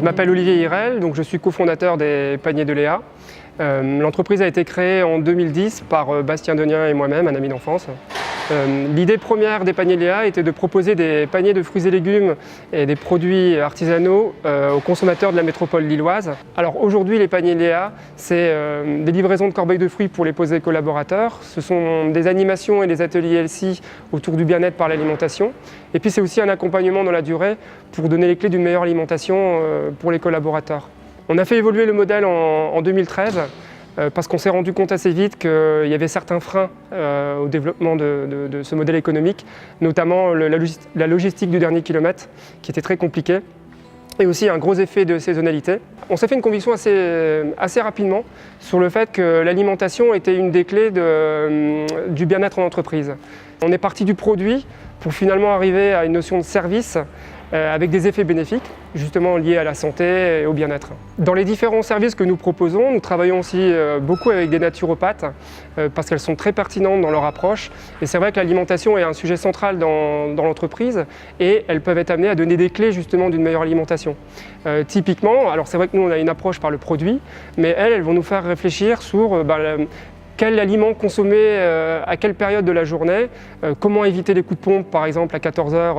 m'appelle Olivier Hirel, donc je suis cofondateur des Paniers de Léa. L'entreprise a été créée en 2010 par Bastien Denien et moi-même, un ami d'enfance. L'idée première des Paniers de Léa était de proposer des paniers de fruits et légumes et des produits artisanaux aux consommateurs de la métropole lilloise. Alors aujourd'hui, les Paniers de Léa, c'est des livraisons de corbeilles de fruits pour les poser collaborateurs. Ce sont des animations et des ateliers LC autour du bien-être par l'alimentation. Et puis c'est aussi un accompagnement dans la durée pour donner les clés d'une meilleure alimentation pour les collaborateurs. On a fait évoluer le modèle en 2013 parce qu'on s'est rendu compte assez vite qu'il y avait certains freins au développement de ce modèle économique, notamment la logistique du dernier kilomètre qui était très compliquée et aussi un gros effet de saisonnalité. On s'est fait une conviction assez rapidement sur le fait que l'alimentation était une des clés du bien-être en entreprise. On est parti du produit pour finalement arriver à une notion de service avec des effets bénéfiques, justement liés à la santé et au bien-être. Dans les différents services que nous proposons, nous travaillons aussi beaucoup avec des naturopathes parce qu'elles sont très pertinentes dans leur approche. Et c'est vrai que l'alimentation est un sujet central dans l'entreprise et elles peuvent être amenées à donner des clés justement d'une meilleure alimentation. Typiquement, alors c'est vrai que nous on a une approche par le produit, mais elles vont nous faire réfléchir sur quel aliment consommer à quelle période de la journée, comment éviter les coups de pompe par exemple à 14h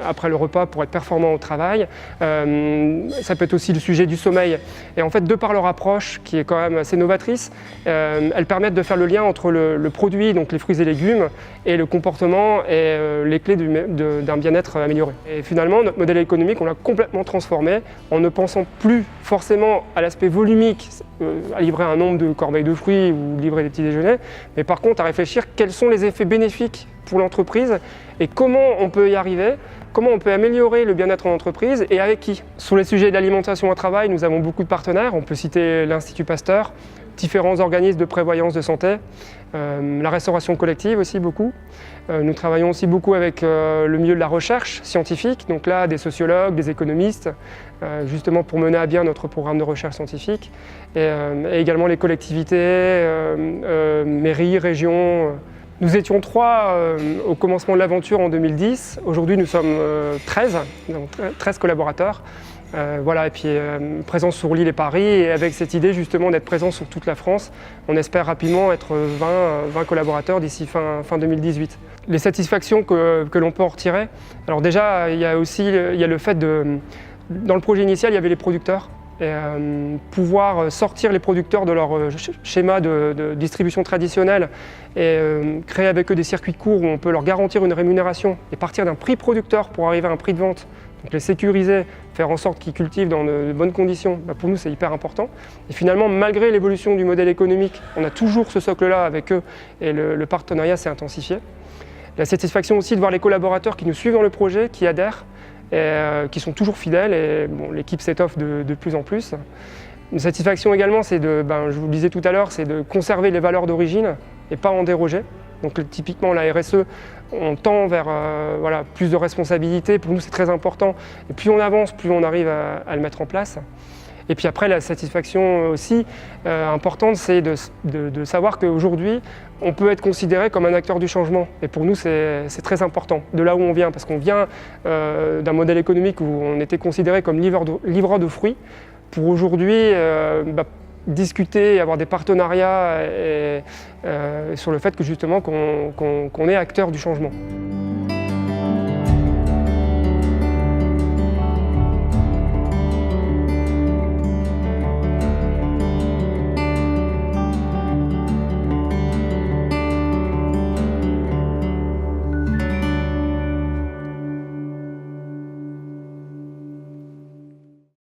après le repas pour être performant au travail. Ça peut être aussi le sujet du sommeil. Et en fait, de par leur approche qui est quand même assez novatrice, elles permettent de faire le lien entre le produit, donc les fruits et légumes, et le comportement et les clés d'un bien-être amélioré. Et finalement, notre modèle économique, on l'a complètement transformé en ne pensant plus forcément à l'aspect volumique, à livrer un nombre de corbeilles de fruits ou livrer des petits déjeuners, mais par contre à réfléchir quels sont les effets bénéfiques pour l'entreprise et comment on peut y arriver, comment on peut améliorer le bien-être en entreprise et avec qui. Sur les sujets d'alimentation au travail, nous avons beaucoup de partenaires. On peut citer l'Institut Pasteur, différents organismes de prévoyance de santé, la restauration collective aussi beaucoup. Nous travaillons aussi beaucoup avec le milieu de la recherche scientifique, donc là des sociologues, des économistes, justement pour mener à bien notre programme de recherche scientifique, et également les collectivités, mairies, régions. Nous étions 3 au commencement de l'aventure en 2010, aujourd'hui nous sommes 13, donc 13 collaborateurs. Voilà, et puis présents sur Lille et Paris, et avec cette idée justement d'être présents sur toute la France, on espère rapidement être 20 collaborateurs d'ici fin 2018. Les satisfactions que l'on peut en retirer, alors déjà il y a le fait dans le projet initial il y avait les producteurs, et pouvoir sortir les producteurs de leur schéma de distribution traditionnelle et créer avec eux des circuits courts où on peut leur garantir une rémunération et partir d'un prix producteur pour arriver à un prix de vente, donc les sécuriser, faire en sorte qu'ils cultivent dans de bonnes conditions, pour nous c'est hyper important. Et finalement, malgré l'évolution du modèle économique, on a toujours ce socle-là avec eux et le partenariat s'est intensifié. La satisfaction aussi de voir les collaborateurs qui nous suivent dans le projet, qui adhèrent, et qui sont toujours fidèles, et bon, l'équipe s'étoffe de plus en plus. Une satisfaction également, c'est je vous le disais tout à l'heure, c'est de conserver les valeurs d'origine et pas en déroger. Donc typiquement la RSE, on tend vers plus de responsabilité, pour nous c'est très important. Et plus on avance, plus on arrive à le mettre en place. Et puis après, la satisfaction aussi importante, c'est de savoir qu'aujourd'hui, on peut être considéré comme un acteur du changement. Et pour nous, c'est très important, de là où on vient, parce qu'on vient d'un modèle économique où on était considéré comme livreur de fruits, pour aujourd'hui discuter et avoir des partenariats sur le fait que justement qu'on est acteur du changement.